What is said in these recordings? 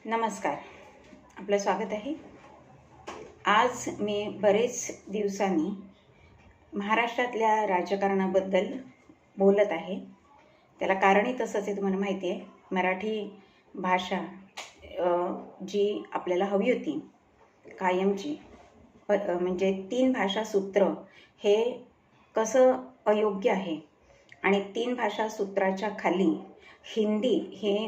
नमस्कार, आपलं स्वागत आहे. आज मी बरेच दिवसांनी महाराष्ट्रातल्या राजकारणाबद्दल बोलत आहे. त्याला कारणही तसंच आहे, तुम्हाला माहिती आहे. मराठी भाषा जी आपल्याला हवी होती कायमची, म्हणजे 3 भाषा सूत्र हे कसं अयोग्य आहे आणि 3 भाषा सूत्राच्या खाली हिंदी हे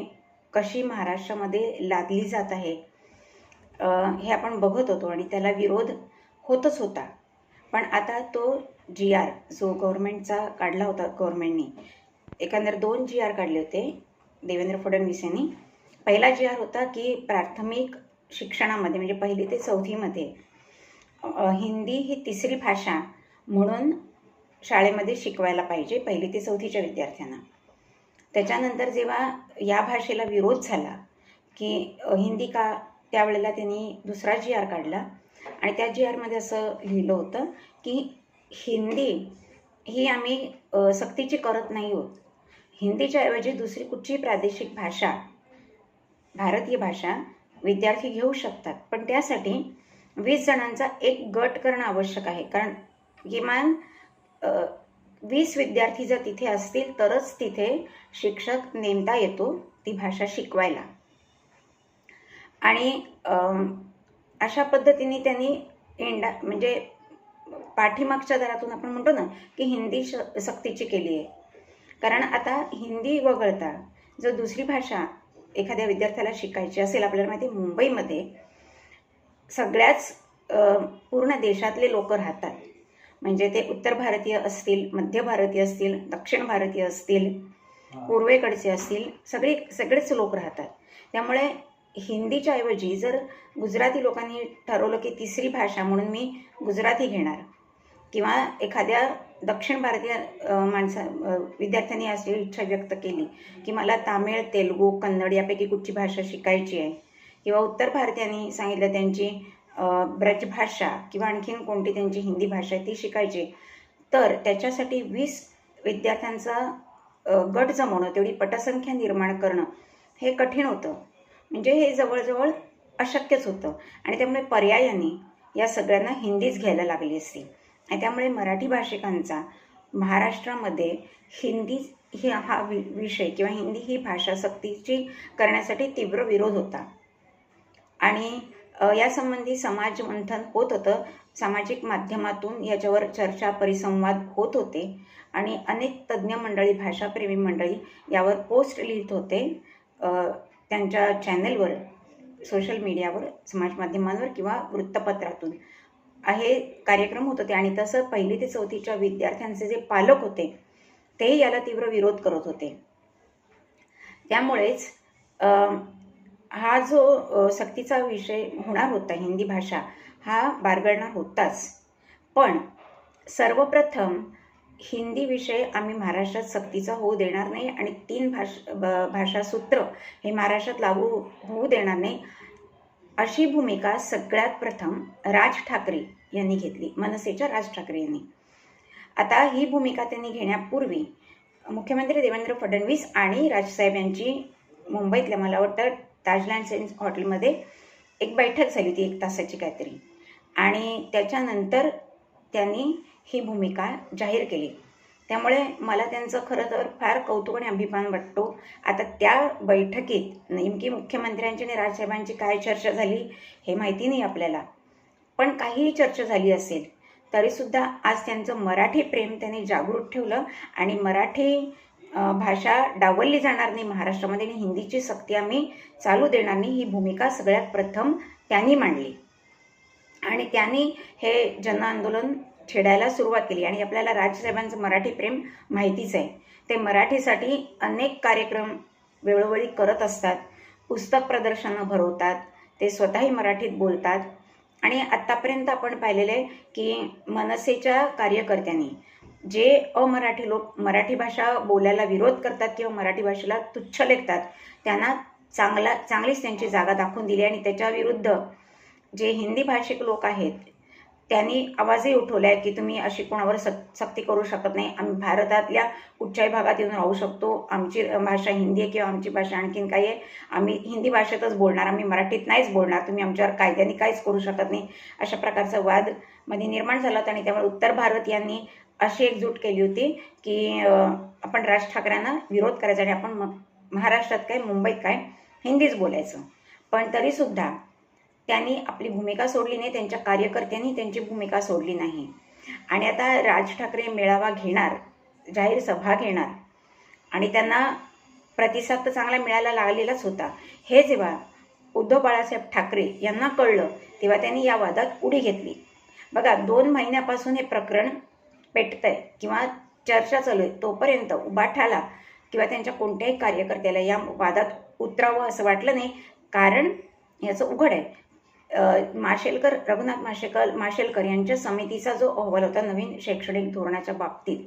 कशी महाराष्ट्रामध्ये लादली जात आहे हे आपण बघत होतो आणि त्याला विरोध होतच होता. पण आता तो GR जो गव्हर्नमेंटचा काढला होता, गव्हर्नमेंटनी एकंदर 2 GR काढले होते देवेंद्र फडणवीस यांनी. पहिला GR होता की प्राथमिक शिक्षणामध्ये म्हणजे 1ली ते 4थीमध्ये हिंदी ही तिसरी भाषा म्हणून शाळेमध्ये शिकवायला पाहिजे 1ली ते 4थीच्या विद्यार्थ्यांना. त्याच्यानंतर जेव्हा या भाषेला विरोध झाला की हिंदी का, त्यावेळेला त्यांनी दुसरा GR काढला आणि त्या GRमध्ये असं लिहिलं होतं की हिंदी ही आम्ही सक्तीची करत नाही आहोत. हिंदीच्या ऐवजी दुसरी कुठची प्रादेशिक भाषा, भारतीय भाषा विद्यार्थी घेऊ शकतात, पण त्यासाठी 20 जणांचा एक गट करणं आवश्यक आहे. कारण किमान 20 विद्यार्थी जर तिथे असतील तरच तिथे शिक्षक नेमता येतो ती भाषा शिकवायला. आणि अशा पद्धतीने त्यांनी म्हणजे पाठीमागच्या दरातून आपण म्हणतो ना की हिंदी सक्तीची केली आहे. कारण आता हिंदी वगळता जर दुसरी भाषा एखाद्या विद्यार्थ्याला शिकायची असेल, आपल्याला माहिती आहे मुंबईमध्ये सगळ्याच पूर्ण देशातले लोक राहतात. म्हणजे ते उत्तर भारतीय असतील, मध्य भारतीय असतील, दक्षिण भारतीय असतील, पूर्वेकडचे असतील, सगळेच लोक राहतात. त्यामुळे हिंदीच्या ऐवजी जर गुजराती लोकांनी ठरवलं की तिसरी भाषा म्हणून मी गुजराती घेणार, किंवा एखाद्या दक्षिण भारतीय विद्यार्थ्यांनी अशी इच्छा व्यक्त केली की मला तामिळ, तेलुगू, कन्नड यापैकी कुठची भाषा शिकायची आहे, किंवा उत्तर भारतीयांनी सांगितलं त्यांची ब्रजभाषा किंवा आणखीन कोणती त्यांची हिंदी भाषा आहे ती शिकायची, तर त्याच्यासाठी 20 विद्यार्थ्यांचा गट जमवणं, तेवढी पटसंख्या निर्माण करणं हे कठीण होतं. म्हणजे हे जवळजवळ अशक्यच होतं. आणि त्यामुळे पर्यायाने या सगळ्यांना हिंदीच घ्यायला लागली असती. आणि त्यामुळे मराठी भाषिकांचा महाराष्ट्रामध्ये हिंदी हा विषय किंवा हिंदी ही भाषा सक्तीची करण्यासाठी तीव्र विरोध होता. आणि यासंबंधी समाज मंथन होत होतं, सामाजिक माध्यमातून याच्यावर चर्चा, परिसंवाद होत होते आणि अनेक तज्ज्ञ मंडळी, भाषाप्रेमी मंडळी यावर पोस्ट लिहित होते त्यांच्या चॅनलवर, सोशल मीडियावर, समाज माध्यमांवर किंवा वृत्तपत्रातून हे कार्यक्रम होत होते. आणि तसं 1ली ते 4थीच्या विद्यार्थ्यांचे जे पालक होते तेही याला तीव्र विरोध करत होते. त्यामुळेच हा जो सक्तीचा विषय होणार होता, हिंदी भाषा हा बारगळणार होताच. पण सर्वप्रथम हिंदी विषय आम्ही महाराष्ट्रात सक्तीचा होऊ देणार नाही आणि 3 भाषा सूत्र हे महाराष्ट्रात लागू होऊ देणार नाही, अशी भूमिका सगळ्यात प्रथम राज ठाकरे यांनी घेतली, मनसेच्या राज ठाकरे यांनी. आता ही भूमिका त्यांनी घेण्यापूर्वी मुख्यमंत्री देवेंद्र फडणवीस आणि राजसाहेब यांची मुंबईतल्या, मला वाटतं ताजलँड सेन्स हॉटेलमध्ये एक बैठक झाली होती 1 तासाची काहीतरी, आणि त्याच्यानंतर त्यांनी ही भूमिका जाहीर केली. त्यामुळे मला त्यांचं खरं तर फार कौतुक आणि अभिमान वाटतो. आता त्या बैठकीत नेमकी मुख्यमंत्र्यांची आणि राजसाहेबांची काय चर्चा झाली हे माहिती नाही आपल्याला, पण काहीही चर्चा झाली असेल तरीसुद्धा आज त्यांचं मराठी प्रेम त्यांनी जागृत ठेवलं आणि मराठी भाषा डावलली जाणार नाही महाराष्ट्रामध्ये आणि हिंदीची सक्ती आम्ही चालू देणार नाही, ही भूमिका सगळ्यात प्रथम त्यांनी मांडली. आणि त्यांनी हे जनआंदोलन छेडायला सुरुवात केली. आणि आपल्याला राजसाहेबांचं मराठी प्रेम माहितीच आहे. ते मराठीसाठी अनेक कार्यक्रम वेळोवेळी करत असतात, पुस्तक प्रदर्शनं भरवतात, ते स्वतःही मराठीत बोलतात. आणि आत्तापर्यंत आपण पाहिलेलं आहे की मनसेच्या कार्यकर्त्यांनी जे अमराठी लोक मराठी भाषा बोलायला विरोध करतात किंवा मराठी भाषेला तुच्छ लेखतात त्यांना चांगलीच त्यांची जागा दाखवून दिली. आणि त्याच्याविरुद्ध जे हिंदी भाषिक लोक आहेत त्यांनी आवाजही उठवलाय की तुम्ही अशी कोणावर सक्ती करू शकत नाही. आम्ही भारतातल्या कुठच्याही भागात येऊन राहू शकतो. आमची भाषा हिंदी आहे किंवा आमची भाषा आणखीन काही आहे, आम्ही हिंदी भाषेतच बोलणार, आम्ही मराठीत नाहीच बोलणार, तुम्ही आमच्यावर कायद्याने काहीच करू शकत नाही, अशा प्रकारचा वाद मध्ये निर्माण झाला होता. आणि त्यामुळे उत्तर भारत यांनी अशी एकजूट केली होती की आपण राज ठाकरेंना विरोध करायचा आणि आपण महाराष्ट्रात काय मुंबईत काय हिंदीच बोलायचं. पण तरीसुद्धा त्यांनी आपली भूमिका सोडली नाही, त्यांच्या कार्यकर्त्यांनी त्यांची भूमिका सोडली नाही. आणि आता राज ठाकरे मेळावा घेणार, जाहीर सभा घेणार आणि त्यांना प्रतिसाद तर चांगला मिळायला लागलेलाच होता. हे जेव्हा उद्धव बाळासाहेब ठाकरे यांना कळलं तेव्हा त्यांनी या वादात उडी घेतली. बघा, 2 महिन्यापासून हे प्रकरण पेटतंय किंवा चर्चा चालू आहे, तोपर्यंत उबाठाला किंवा त्यांच्या कोणत्याही कार्यकर्त्याला या वादात उतरावं असं वाटलं नाही. कारण याचं उघड आहे, माशेलकर, रघुनाथ माशेलकर यांच्या समितीचा जो अहवाल होता नवीन शैक्षणिक धोरणाच्या बाबतीत,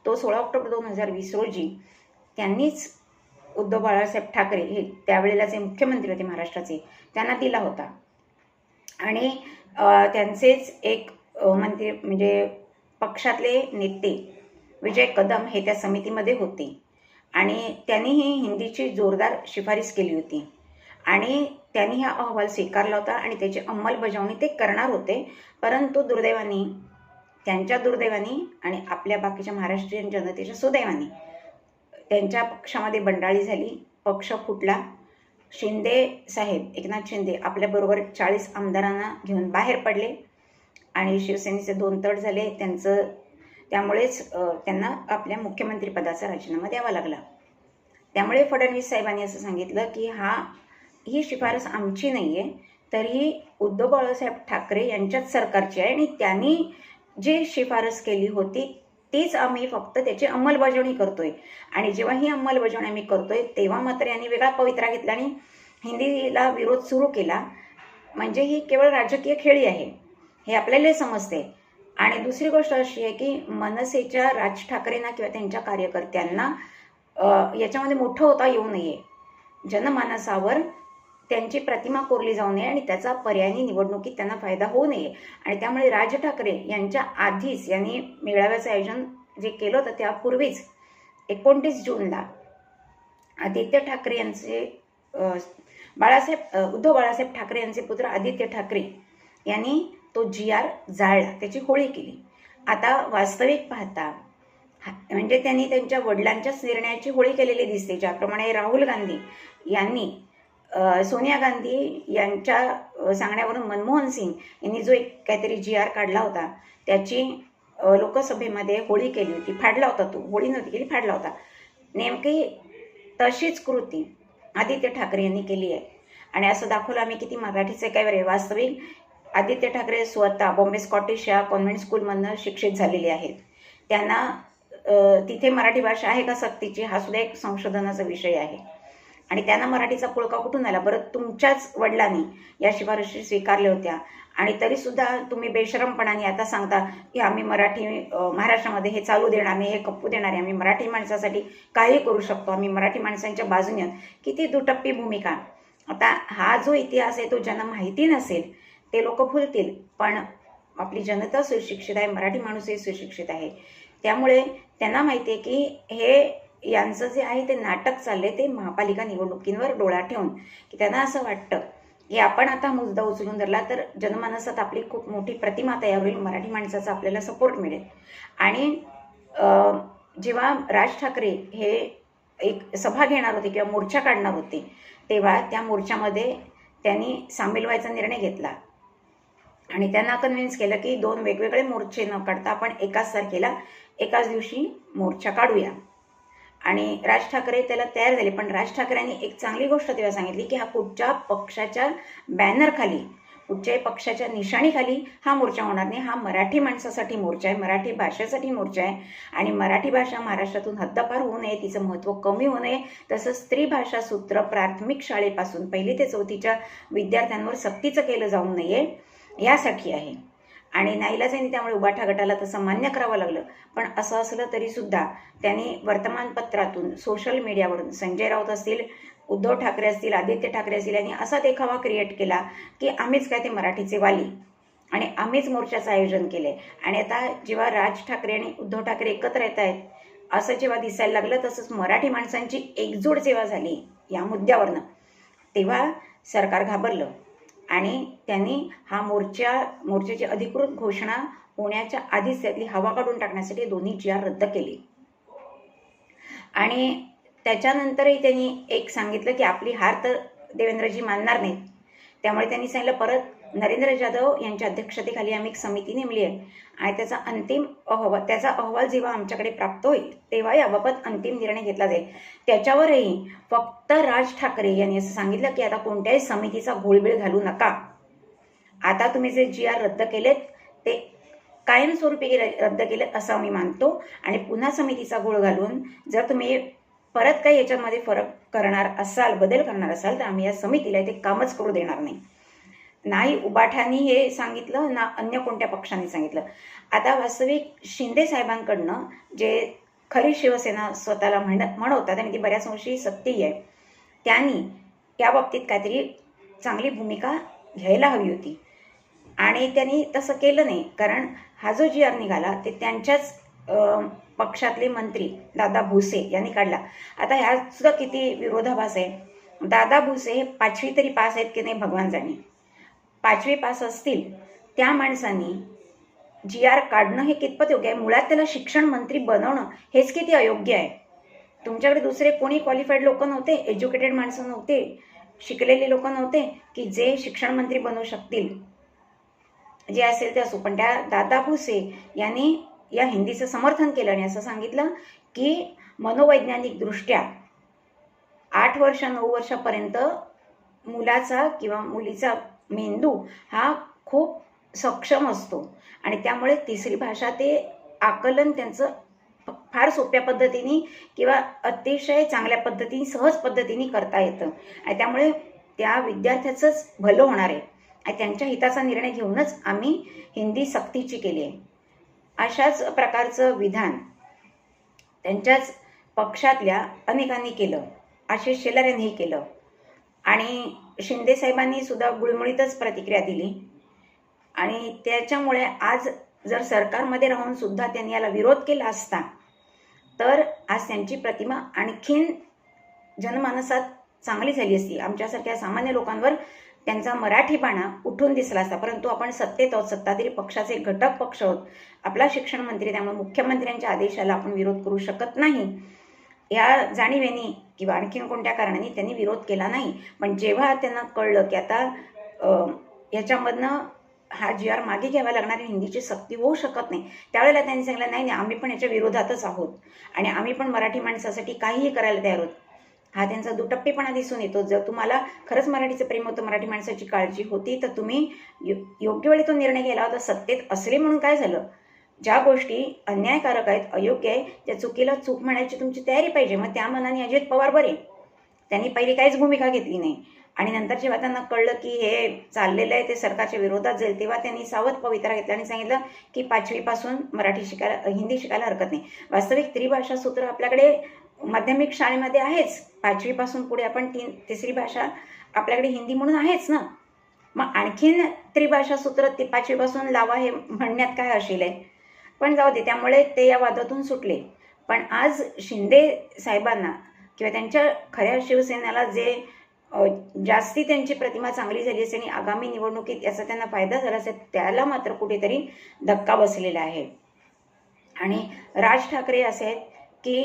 तो 16 ऑक्टोबर 2020 रोजी त्यांनीच उद्धव बाळासाहेब ठाकरे हे त्यावेळेला जे मुख्यमंत्री होते महाराष्ट्राचे, त्यांना दिला होता. आणि त्यांचेच एक मंत्री म्हणजे पक्षातले नेते विजय कदम हे त्या समितीमध्ये होते आणि त्यांनीही हिंदीची जोरदार शिफारस केली होती आणि त्यांनी हा अहवाल स्वीकारला होता आणि त्याची अंमलबजावणी ते करणार होते. परंतु दुर्दैवाने, त्यांच्या दुर्दैवाने आणि आपल्या बाकीच्या महाराष्ट्रीयन जनतेच्या सुदैवाने त्यांच्या पक्षामध्ये बंडाळी झाली, पक्ष फुटला. शिंदे साहेब, एकनाथ शिंदे आपल्याबरोबर 40 आमदारांना घेऊन बाहेर पडले आणि शिवसेनेचे 2 तट झाले. त्यामुळेच त्यांना आपल्या मुख्यमंत्रीपदाचा राजीनामा द्यावा लागला. त्यामुळे फडणवीस साहेबांनी असं सांगितलं की ही शिफारस आमची नाही आहे, तरीही उद्धव बाळासाहेब ठाकरे यांच्याच सरकारची आहे आणि त्यांनी जी शिफारस केली होती तीच आम्ही फक्त त्याची अंमलबजावणी करतोय. आणि जेव्हा ही अंमलबजावणी आम्ही करतोय तेव्हा मात्र यांनी वेगळा पवित्रा घेतला आणि हिंदीला विरोध सुरू केला. म्हणजे ही केवळ राजकीय खेळी आहे हे आपल्याला समजते. आणि दुसरी गोष्ट अशी आहे की मनसेच्या राज ठाकरेंना किंवा त्यांच्या कार्यकर्त्यांना याच्यामध्ये मोठं होता येऊ नये, जनमानसावर त्यांची प्रतिमा कोरली जाऊ नये आणि त्याचा पर्यायी निवडणुकीत त्यांना फायदा होऊ नये. आणि त्यामुळे राज ठाकरे यांच्या आधीच यांनी मेळाव्याचं आयोजन जे केलं होतं त्यापूर्वीच 29 जूनला आदित्य ठाकरे यांचे उद्धव बाळासाहेब ठाकरे यांचे पुत्र आदित्य ठाकरे यांनी तो GR जाळला, त्याची होळी केली. आता वास्तविक पाहता म्हणजे त्यांनी त्यांच्या वडिलांच्याच निर्णयाची होळी केलेली दिसते. ज्याप्रमाणे राहुल गांधी यांनी सोनिया गांधी यांच्या सांगण्यावरून मनमोहन सिंग यांनी जो एक काहीतरी GR काढला होता त्याची लोकसभेमध्ये होळी केली होती, फाडला होता. तो होळी नव्हती केली, फाडला होता. नेमकी तशीच कृती आदित्य ठाकरे यांनी केली आहे. आणि असं दाखवलं आम्ही किती मराठीचे काय बरे. वास्तविक आदित्य ठाकरे स्वतः बॉम्बे स्कॉटिश या कॉन्व्हेंट स्कूलमधनं शिक्षित झालेले आहेत. त्यांना तिथे मराठी भाषा आहे का सक्तीची हा सुद्धा एक संशोधनाचा विषय आहे. आणि त्यांना मराठीचा पुळका कुठून आला बरं? तुमच्याच वडिलांनी या शिफारशी स्वीकारल्या होत्या आणि तरीसुद्धा तुम्ही बेशरमपणाने आता सांगता की आम्ही महाराष्ट्रामध्ये हे चालू देणार नाही, हे कप्पू देणार आहे, आम्ही मराठी माणसासाठी काही करू शकतो, आम्ही मराठी माणसांच्या बाजूने. किती दुटप्पी भूमिका. आता हा जो इतिहास आहे तो ज्यांना माहिती नसेल ते लोक भुलतील, पण आपली जनता सुशिक्षित आहे, मराठी माणूसही सुशिक्षित आहे. त्यामुळे त्यांना माहिती आहे की हे यांचं जे आहे ते नाटक चाललंय ते महापालिका निवडणुकींवर डोळा ठेवून, की त्यांना असं वाटतं की आपण आता मुद्दा उचलून धरला तर जनमानसात आपली खूप मोठी प्रतिमा तयार होईल, मराठी माणसाचा आपल्याला सपोर्ट मिळेल. आणि जेव्हा राज ठाकरे हे एक सभा घेणार होते किंवा मोर्चा काढणार होते तेव्हा त्या मोर्चामध्ये त्यांनी सामील व्हायचा निर्णय घेतला आणि त्यांना कन्व्हिन्स केलं की 2 वेगवेगळे मोर्चे न काढता आपण एकाच तारखेला एकाच दिवशी मोर्चा काढूया. आणि राज ठाकरे त्याला तयार झाले. पण राज ठाकरेंनी एक चांगली गोष्ट तेव्हा सांगितली की हा कुठच्या पक्षाच्या बॅनरखाली, कुठच्याही पक्षाच्या निशाणीखाली हा मोर्चा होणार नाही. हा मराठी माणसासाठी मोर्चा आहे, मराठी भाषेसाठी मोर्चा आहे. आणि मराठी भाषा महाराष्ट्रातून हद्दपार होऊ नये, तिचं महत्त्व कमी होऊ नये, तसंच स्त्री भाषा सूत्र प्राथमिक शाळेपासून 1ली ते 4थीच्या विद्यार्थ्यांवर सक्तीचं केलं जाऊ नये यासाठी आहे. आणि नाईलाजाने त्यामुळे उबाठा गटाला तसं मान्य करावं लागलं. पण असं असलं तरीसुद्धा त्यांनी वर्तमानपत्रातून, सोशल मीडियावरून संजय राऊत असतील, उद्धव ठाकरे असतील, आदित्य ठाकरे असतील यांनी असा देखावा क्रिएट केला की आम्हीच काय ते मराठीचे वाली. आणि आम्हीच मोर्चाचं आयोजन केले. आणि आता जेव्हा राज ठाकरे आणि उद्धव ठाकरे एकत्र येत आहेत असं जेव्हा दिसायला लागलं, तसंच मराठी माणसांची एकजूट जेव्हा झाली या मुद्द्यावरनं, तेव्हा सरकार घाबरलं आणि त्यांनी हा मोर्चाची अधिकृत घोषणा होण्याच्या आधीच त्यातली हवा काढून टाकण्यासाठी दोन्ही GR रद्द केली. आणि त्याच्यानंतरही त्यांनी एक सांगितलं की आपली हार तर देवेंद्रजी मानणार नाहीत. त्यामुळे त्यांनी सांगितलं परत नरेंद्र जाधव यांच्या अध्यक्षतेखाली आम्ही एक समिती नेमली आहे आणि त्याचा अहवाल जेव्हा आमच्याकडे प्राप्त होईल तेव्हा याबाबत अंतिम निर्णय घेतला जाईल. त्याच्यावरही फक्त राज ठाकरे यांनी असं सांगितलं की आता कोणत्याही समितीचा घोळबिळ घालू नका. आता तुम्ही जे GR रद्द केलेत ते कायमस्वरूपी रद्द केलेत असं आम्ही मानतो आणि पुन्हा समितीचा घोळ घालून जर तुम्ही परत काही याच्यामध्ये बदल करणार असाल तर आम्ही या समितीला ते कामच करू देणार नाही. नाही उबाठांनी हे सांगितलं ना अन्य कोणत्या पक्षांनी सांगितलं. आता वास्तविक शिंदे साहेबांकडनं जे खरी शिवसेना स्वतःला म्हणवतात आणि ती बऱ्याच वर्षी सत्तेही आहे, त्यांनी या बाबतीत काहीतरी चांगली भूमिका घ्यायला हवी होती आणि त्यांनी तसं केलं नाही. कारण हा जो GR निघाला ते त्यांच्याच पक्षातले मंत्री दादा भुसे यांनी काढला. आता ह्यात सुद्धा किती विरोधाभास आहे. दादा भुसे हे 5वी तरी पास आहेत की नाही भगवान जाणे. 5वी पास असतील त्या माणसांनी GR काढणं हे कितपत योग्य आहे. मुळात त्याला शिक्षण मंत्री बनवणं हेच किती अयोग्य आहे. तुमच्याकडे दुसरे कोणी क्वालिफाईड लोक नव्हते, एज्युकेटेड माणसं नव्हते, शिकलेले लोक नव्हते की जे शिक्षण मंत्री बनवू शकतील. जे असेल ते असो, पण त्या दादा भुसे यांनी या हिंदीचं समर्थन केलं आणि असं सांगितलं की मनोवैज्ञानिक दृष्ट्या 8 वर्ष 9 वर्षापर्यंत मुलाचा किंवा मुलीचा मेंदू हा खूप सक्षम असतो आणि त्यामुळे तिसरी भाषा ते आकलन त्यांचं फार सोप्या पद्धतीने किंवा अतिशय चांगल्या पद्धतीने सहज पद्धतीने करता येतं आणि त्यामुळे त्या विद्यार्थ्याचंच भलं होणार आहे आणि त्यांच्या हिताचा निर्णय घेऊनच आम्ही हिंदी सक्तीची केली आहे. अशाच प्रकारचं विधान त्यांच्याच पक्षातल्या अनेकांनी केलं. आशिष शेलार यांनीही केलं आणि शिंदे साहेबांनी सुद्धा गुळमुळीतच प्रतिक्रिया दिली आणि त्याच्यामुळे आज जर सरकारमध्ये राहून सुद्धा त्यांनी याला विरोध केला असता तर आज त्यांची प्रतिमा आणखीन जनमानसात चांगली झाली असती. आमच्यासारख्या सामान्य लोकांवर त्यांचा मराठीपणा उठून दिसला असता. परंतु आपण सत्तेत आहोत, सत्ताधारी पक्षाचे घटक पक्ष आहोत, आपला शिक्षण मंत्री, त्यामुळे मुख्यमंत्र्यांच्या आदेशाला आपण विरोध करू शकत नाही. या जाणीवेनी किंवा आणखीन कोणत्या कारणाने त्यांनी विरोध केला नाही. पण जेव्हा त्यांना कळलं की आता याच्यामधनं हा GR मागे घ्यावा लागणार, हिंदीची सक्ती होऊ शकत नाही, त्यावेळेला त्यांनी सांगितलं नाही आम्ही पण याच्या विरोधातच आहोत आणि आम्ही पण मराठी माणसासाठी काहीही करायला तयार आहोत. हा त्यांचा दुटप्पीपणा दिसून येतो. जर तुम्हाला खरंच मराठीचं प्रेम होतं, मराठी माणसाची काळजी होती, तर तुम्ही योग्य वेळी तो निर्णय घ्यायला होता. सत्तेत असले म्हणून काय झालं? ज्या गोष्टी अन्यायकारक आहेत, अयोग्य आहे, त्या चुकीला चूक म्हणायची तुमची तयारी पाहिजे. मग त्या मनाने अजित पवार बरे, त्यांनी पहिली काहीच भूमिका घेतली नाही आणि नंतर जेव्हा त्यांना कळलं की हे चाललेलं आहे ते सरकारच्या विरोधात जाईल, तेव्हा त्यांनी सावध पवित्रा घेतला आणि सांगितलं की 5वी पासून हिंदी शिकायला हरकत नाही. वास्तविक त्रिभाषा सूत्र आपल्याकडे माध्यमिक शाळेमध्ये आहेच. 5वी पासून पुढे आपण तिसरी भाषा आपल्याकडे हिंदी म्हणून आहेच ना. मग आणखीन त्रिभाषा सूत्र 5वी पासून लावा हे म्हणण्यात काय असेल आहे. पण जाऊ दे, त्यामुळे ते या वादातून सुटले. पण आज शिंदे साहेबांना किंवा त्यांच्या खऱ्या शिवसेनेला जे जास्ती त्यांची प्रतिमा चांगली झाली असेल आणि आगामी निवडणुकीत याचा त्यांना फायदा झाला असेल, त्याला मात्र कुठेतरी धक्का बसलेला आहे. आणि राज ठाकरे असे आहेत की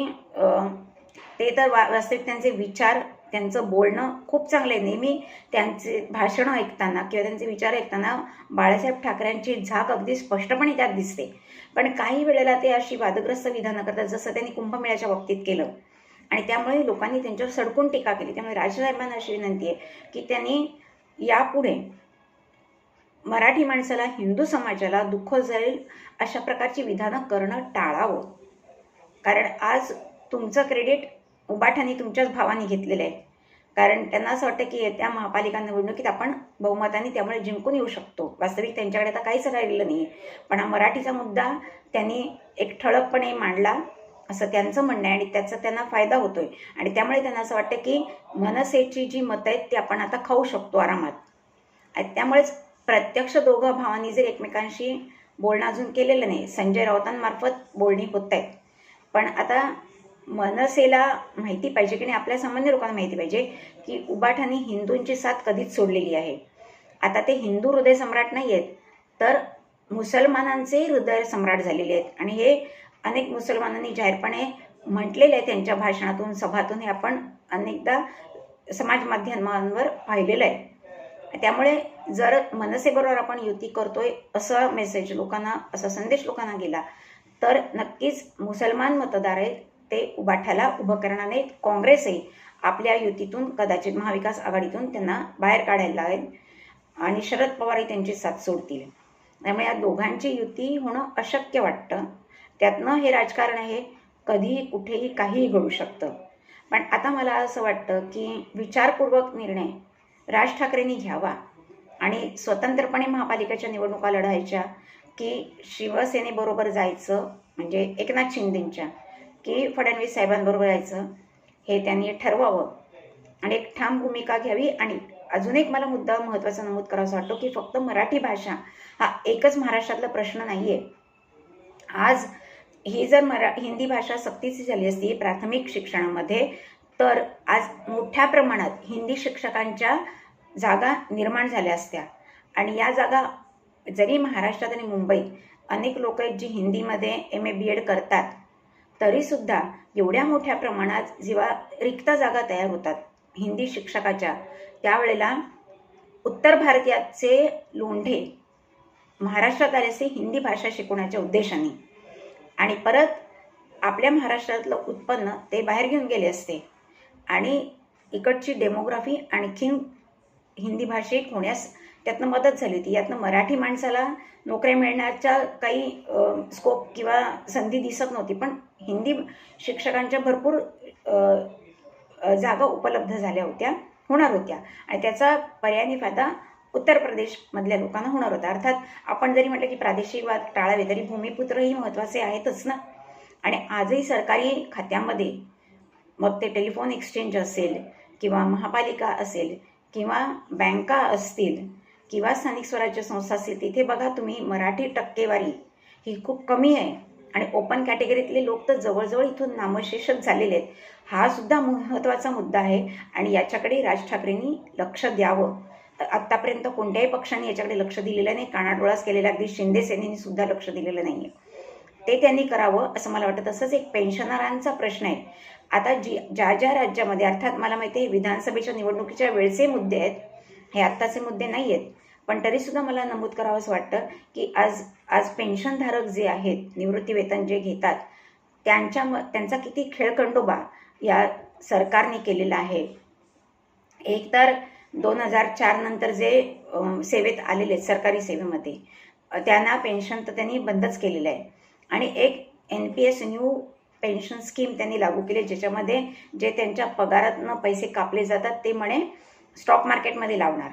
ते तर वास्तविक त्यांचे विचार, त्यांचं बोलणं खूप चांगलं आहे. नेहमी त्यांचे भाषणं ऐकताना किंवा त्यांचे विचार ऐकताना बाळासाहेब ठाकरेंची झाक अगदी स्पष्टपणे त्यात दिसते. पण काही वेळेला ते अशी वादग्रस्त विधानं करतात, जसं त्यांनी कुंभमेळ्याच्या बाबतीत केलं आणि त्यामुळे लोकांनी त्यांच्यावर सडकून टीका केली. त्यामुळे राजसाहेबांना अशी विनंती आहे की त्यांनी यापुढे मराठी माणसाला, हिंदू समाजाला दुःख जाईल अशा प्रकारची विधानं करणं टाळावं. कारण आज तुमचं क्रेडिट उबाठाने तुमच्याच भावाने घेतलेलं आहे. कारण त्यांना असं वाटतं की त्या महापालिका निवडणुकीत आपण बहुमताने त्यामुळे जिंकून येऊ शकतो. वास्तविक त्यांच्याकडे आता काहीच राहिलेलं नाही. पण हा मराठीचा मुद्दा त्यांनी एक ठळकपणे मांडला असं त्यांचं म्हणणं आहे आणि त्याचा त्यांना फायदा होतोय आणि त्यामुळे त्यांना असं वाटतं की मनसेची जी मतं आहेत ती आपण आता खाऊ शकतो आरामात. आणि त्यामुळेच प्रत्यक्ष दोघं भावांनी जर एकमेकांशी बोलणं अजून केलेलं नाही, संजय राऊतांमार्फत बोलणी होत आहेत. पण आता मनसेला माहिती पाहिजे की नाही, आपल्या सामान्य लोकांना माहिती पाहिजे की उबाठाने हिंदूंची साथ कधीच सोडलेली आहे. आता ते हिंदू हृदय सम्राट नाही आहेत, तर मुसलमानांचे हृदय सम्राट झालेले आहेत. आणि हे अनेक मुसलमानांनी जाहीरपणे म्हटलेले आहे त्यांच्या भाषणातून, सभातून. हे आपण अनेकदा समाज माध्यमांवर पाहिलेलं आहे. त्यामुळे जर मनसेबरोबर आपण युती करतोय असा मेसेज लोकांना, असा संदेश लोकांना गेला, तर नक्कीच मुसलमान मतदार आहेत ते उबाठाला उभं करणार नाहीत. काँग्रेसही आपल्या युतीतून, कदाचित महाविकास आघाडीतून त्यांना बाहेर काढायला लागेल आणि शरद पवारही त्यांची साथ सोडतील. त्यामुळे या दोघांची युती होणं अशक्य वाटतं. त्यातनं हे राजकारण आहे, कधीही कुठेही काहीही घडू शकतं. पण आता मला असं वाटतं की विचारपूर्वक निर्णय राज ठाकरेंनी घ्यावा आणि स्वतंत्रपणे महापालिकेच्या निवडणुका लढायच्या की शिवसेनेबरोबर जायचं, म्हणजे एकनाथ शिंदेंच्या, की फडणवीस साहेबांबरोबर जायचं, हे त्यांनी ठरवावं आणि एक ठाम भूमिका घ्यावी. आणि अजून एक मला मुद्दा महत्त्वाचा नमूद करावासा वाटतो की फक्त मराठी भाषा हा एकच महाराष्ट्रातला प्रश्न नाही आहे. आज ही जर हिंदी भाषा सक्तीची झाली असती प्राथमिक शिक्षणामध्ये, तर आज मोठ्या प्रमाणात हिंदी शिक्षकांच्या जागा निर्माण झाल्या असत्या. आणि या जागा जरी महाराष्ट्रात आणि मुंबईत अनेक लोक आहेत जी हिंदीमध्ये MA BEd करतात, तरीसुद्धा एवढ्या मोठ्या प्रमाणात जेव्हा रिक्त जागा तयार होतात हिंदी शिक्षकाच्या, त्यावेळेला उत्तर भारतीयाचे लोंढे महाराष्ट्रात आले असे हिंदी भाषा शिकवण्याच्या उद्देशाने, आणि परत आपल्या महाराष्ट्रातलं उत्पन्न ते बाहेर घेऊन गेले असते आणि इकडची डेमोग्राफी आणखीन हिंदी भाषिक होण्यास त्यातनं मदत झाली होती. यातनं मराठी माणसाला नोकऱ्या मिळण्याच्या काही स्कोप किंवा संधी दिसत नव्हती, पण हिंदी शिक्षकांच्या भरपूर जागा उपलब्ध झाल्या होत्या, होणार होत्या, आणि त्याचा पर्यायी फायदा उत्तर प्रदेशमधल्या लोकांना होणार होता. अर्थात आपण जरी म्हटलं की प्रादेशिक वाद टाळावे, तरी भूमिपुत्रही महत्त्वाचे आहेतच ना. आणि आजही सरकारी खात्यामध्ये, मग ते टेलिफोन एक्सचेंज असेल किंवा महापालिका असेल किंवा बँका असतील किंवा स्थानिक स्वराज्य संस्था असतील, तिथे बघा तुम्ही मराठी टक्केवारी ही खूप कमी आहे. आणि ओपन कॅटेगरीतले लोक तर जवळजवळ इथून नामशेषच झालेले आहेत. हा सुद्धा महत्त्वाचा मुद्दा आहे आणि याच्याकडे राज ठाकरेंनी लक्ष द्यावं. आत्तापर्यंत कोणत्याही पक्षाने याच्याकडे लक्ष दिलेलं नाही. कानाडोळाच केलेला, अगदी शिंदे सेनेने सुद्धा लक्ष दिलेलं नाही आहे. ते त्यांनी करावं असं मला वाटतं. तसंच एक पेन्शनरांचा प्रश्न आहे. आता ज्या ज्या राज्यामध्ये, अर्थात मला माहिती आहे विधानसभेच्या निवडणुकीच्या वेळचे मुद्दे आहेत, हे आत्ताचे मुद्दे नाही आहेत, पण तरीसुद्धा मला नमूद करावं असं वाटतं की आज पेन्शनधारक जे आहेत, निवृत्तीवेतन जे घेतात, त्यांचा किती खेळखंडोबा या सरकारने केलेला आहे. एक तर 2004 नंतर जे सेवेत आलेले आहेत सरकारी सेवेमध्ये, त्यांना पेन्शन तर त्यांनी बंदच केलेलं आहे. आणि एक NPS न्यू पेन्शन स्कीम त्यांनी लागू केली, ज्याच्यामध्ये जे त्यांच्या पगारातनं पैसे कापले जातात ते म्हणे स्टॉक मार्केटमध्ये लावणार.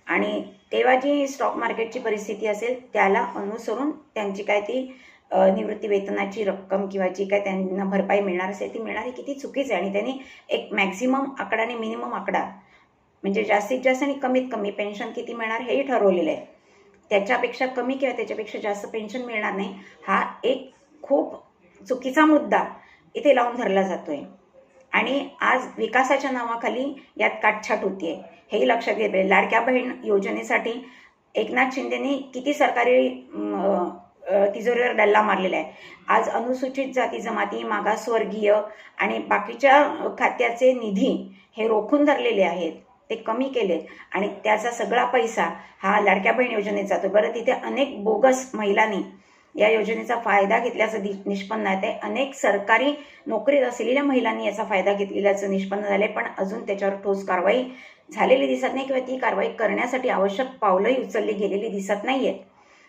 आणि तेव्हा जी स्टॉक मार्केटची परिस्थिती असेल त्याला अनुसरून त्यांची काय ती निवृत्ती वेतनाची रक्कम किंवा जी काय त्यांना भरपाई मिळणार असेल ती मिळणार, ही किती चुकीचं आहे. आणि त्यांनी एक मॅक्झिमम आकडा आणि मिनिमम आकडा, म्हणजे जास्तीत जास्त आणि कमीत कमी पेन्शन किती मिळणार हेही ठरवलेलं आहे. त्याच्यापेक्षा कमी किंवा त्याच्यापेक्षा जास्त पेन्शन मिळणार नाही, हा एक खूप चुकीचा मुद्दा इथे लावून धरला जातोय. आणि आज विकासाच्या नावाखाली यात काटछाट होतीये, हेही लक्षात घेतलं पाहिजे. लाडक्या बहीण योजनेसाठी एकनाथ शिंदेनी किती सरकारी तिजोरीवर डल्ला मारलेला आहे. आज अनुसूचित जाती जमाती, मागासवर्गीय आणि बाकीच्या खात्याचे निधी हे रोखून धरलेले आहेत, ते कमी केलेत आणि त्याचा सगळा पैसा हा लाडक्या बहीण योजनेत जातो. बरं, तिथे अनेक बोगस महिलांनी या योजनेचा फायदा घेतल्याचं निष्पन्न आहे. अनेक सरकारी नोकरीत असलेल्या महिलांनी याचा फायदा घेतलेल्याचं निष्पन्न झाले, पण अजून त्याच्यावर ठोस कारवाई झालेली दिसत नाही किंवा ती कारवाई करण्यासाठी आवश्यक पावलंही उचलली गेलेली दिसत नाही आहेत.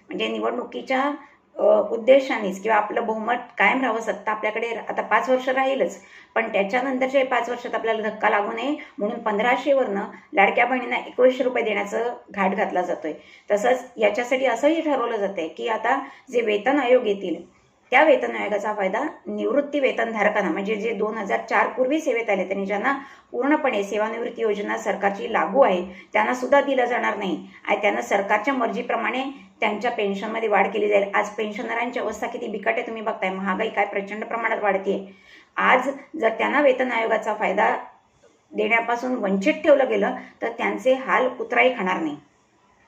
म्हणजे निवडणुकीच्या उद्देशानेच किंवा आपलं बहुमत कायम राहावं, सत्ता आपल्याकडे आता 5 वर्ष राहीलच, पण त्याच्यानंतरच्या 5 वर्षात आपल्याला धक्का लागू नये म्हणून 1500वरनं लाडक्या बहिणींना 2100 रुपये देण्याचं घाट घातला जातोय. तसंच याच्यासाठी असंही ठरवलं जातंय की आता जे वेतन आयोग येतील त्या वेतन आयोगाचा फायदा निवृत्ती वेतनधारकांना, म्हणजे जे 2004 पूर्वी सेवेत आले त्यांनी, ज्यांना पूर्णपणे सेवानिवृत्ती योजना सरकारची लागू आहे, त्यांना सुद्धा दिला जाणार नाही आणि त्यांना सरकारच्या मर्जीप्रमाणे त्यांच्या पेन्शनमध्ये वाढ केली जाईल. आज पेन्शनरांची अवस्था किती बिकट आहे तुम्ही बघताय. महागाई काय प्रचंड प्रमाणात वाढतीये. आज जर त्यांना वेतन आयोगाचा फायदा देण्यापासून वंचित ठेवलं गेलं तर त्यांचे हाल कुत्राही खाणार नाही.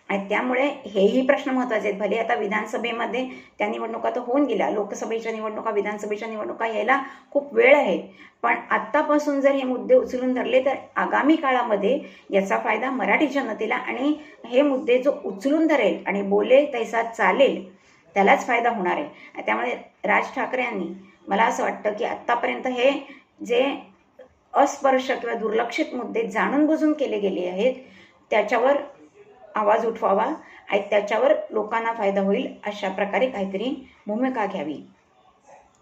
आणि त्यामुळे हेही प्रश्न महत्त्वाचे आहेत. भले आता विधानसभेमध्ये त्या निवडणुका तर होऊन गेल्या, लोकसभेच्या निवडणुका, विधानसभेच्या निवडणुका यायला खूप वेळ आहे, पण आत्तापासून जर हे मुद्दे उचलून धरले तर आगामी काळामध्ये याचा फायदा मराठी जनतेला, आणि हे मुद्दे जो उचलून धरेल आणि बोले तैसा चालेल त्यालाच फायदा होणार आहे. त्यामुळे राज ठाकरे यांनी, मला असं वाटतं की आत्तापर्यंत हे जे अस्पर्श किंवा दुर्लक्षित मुद्दे जाणून बुजून केले गेले आहेत त्याच्यावर आवाज उठवावा आणि त्याच्यावर लोकांना फायदा होईल अशा प्रकारे काहीतरी भूमिका घ्यावी.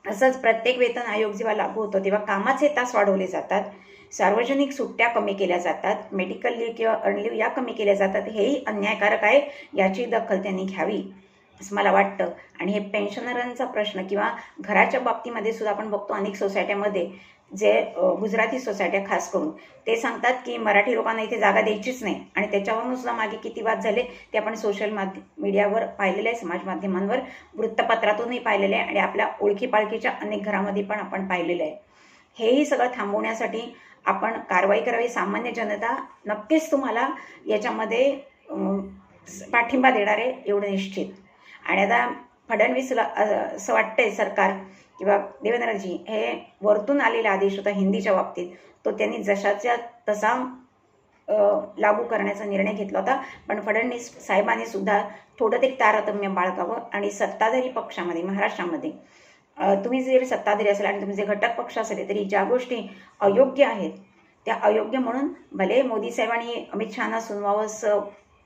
असंच प्रत्येक वेतन आयोग जेव्हा लागू होतो तेव्हा कामाचे तास वाढवले जातात, सार्वजनिक सुट्ट्या कमी केल्या जातात, मेडिकल लीव किंवा अर्नलीव या कमी केल्या जातात. हेही अन्यायकारक आहे, याची दखल त्यांनी घ्यावी असं मला वाटतं. आणि हे पेन्शनरांचा प्रश्न किंवा घराच्या बाबतीमध्ये सुद्धा आपण बघतो अनेक सोसायट्यामध्ये, जे गुजराती सोसायट्या खास करून, ते सांगतात की मराठी लोकांना इथे जागा द्यायचीच नाही. आणि त्याच्यावरून सुद्धा मागे किती वाद झाले ते आपण सोशल मीडियावर पाहिलेलं आहे, समाज माध्यमांवर, वृत्तपत्रातूनही पाहिलेलं आहे आणि आपल्या ओळखीपाळखीच्या अनेक घरामध्ये पण आपण पाहिलेलं आहे. हेही सगळं थांबवण्यासाठी आपण कारवाई करावी. सामान्य जनता नक्कीच तुम्हाला याच्यामध्ये पाठिंबा देणार आहे एवढं निश्चित. आणि आता फडणवीसला असं वाटतंय सरकार किंवा देवेंद्रजी, हे वरतून आलेला आदेश होता हिंदीच्या बाबतीत, तो त्यांनी जशाच्या तसा लागू करण्याचा निर्णय घेतला होता. पण फडणवीस साहेबांनी सुद्धा थोडं ते तारतम्य बाळगावं आणि सत्ताधारी पक्षामध्ये, महाराष्ट्रामध्ये तुम्ही जर सत्ताधारी असेल आणि तुमचे घटक पक्ष असले तरी ज्या गोष्टी अयोग्य आहेत त्या अयोग्य म्हणून, भले मोदी साहेबांनी अमित शहाना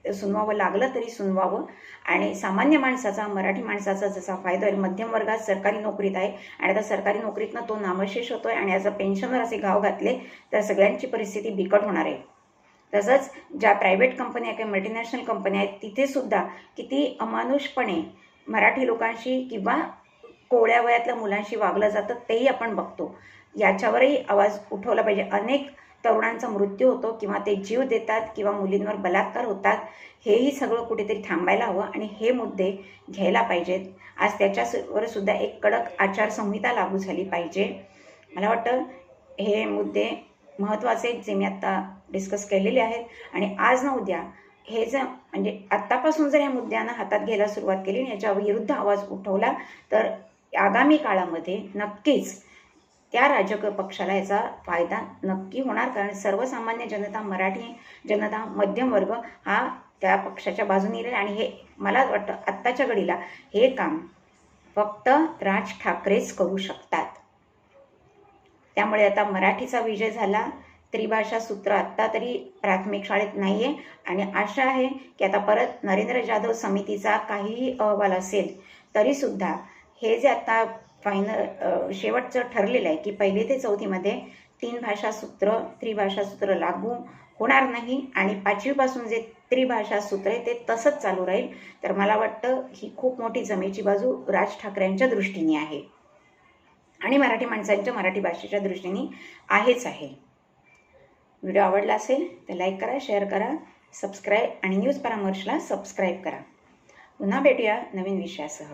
सुनवावं लागलं तरी सुनवावं. आणि सामान्य माणसाचा, मराठी माणसाचा जसा फायदा होईल, मध्यम वर्गात सरकारी नोकरीत आहे आणि आता सरकारी नोकरीतनं तो नामशेष होतोय आणि याचा पेन्शनवर असे घाव घातले तर सगळ्यांची परिस्थिती बिकट होणार आहे. तसंच ज्या प्रायव्हेट कंपन्या किंवा मल्टीनॅशनल कंपन्या आहेत तिथे सुद्धा किती अमानुषपणे मराठी लोकांशी किंवा कोवळ्या वयातल्या मुलांशी वागलं जातं तेही आपण बघतो. याच्यावरही आवाज उठवला पाहिजे. अनेक तरुणांचा मृत्यू होतो किंवा ते जीव देतात किंवा मुलींवर बलात्कार होतात. हेही सगळं कुठेतरी थांबायला हवं आणि हे मुद्दे घ्यायला पाहिजेत. आज त्याच्यावर सुद्धा एक कडक आचारसंहिता लागू झाली पाहिजे. मला वाटतं हे मुद्दे महत्त्वाचे आहेत जे मी आत्ता डिस्कस केलेले आहेत. आणि आज ना उद्या हे जर म्हणजे आत्तापासून जर या मुद्द्यांना हातात घ्यायला सुरुवात केली आणि याच्या विरुद्ध आवाज उठवला तर आगामी काळामध्ये नक्कीच त्या राजकीय पक्षाला याचा फायदा नक्की होणार. कारण सर्वसामान्य जनता, मराठी जनता, मध्यम वर्ग हा त्या पक्षाच्या बाजूने येईल. आणि हे मला वाटतं आत्ताच्या घडीला हे काम फक्त राज ठाकरेच करू शकतात. त्यामुळे आता मराठीचा विजय झाला. त्रिभाषा सूत्र आत्ता तरी प्राथमिक शाळेत नाही आहे आणि आशा आहे की आता परत नरेंद्र जाधव समितीचा काहीही अहवाल असेल तरीसुद्धा हे जे आता फायनल शेवटचं ठरलेलं आहे की 1ली ते 4थीमध्ये 3 भाषा सूत्र, त्रिभाषा सूत्र लागू होणार नाही आणि 5वीपासून जे त्रिभाषा सूत्र आहे ते तसंच चालू राहील. तर मला वाटतं ही खूप मोठी जमेची बाजू राज ठाकरेंच्या दृष्टीने आहे आणि मराठी माणसांच्या, मराठी भाषेच्या दृष्टीने आहेच आहे. व्हिडिओ आवडला असेल तर लाईक करा, शेअर करा, सबस्क्राईब आणि न्यूज परामर्शला सबस्क्राईब करा. पुन्हा भेटूया नवीन विषयासह.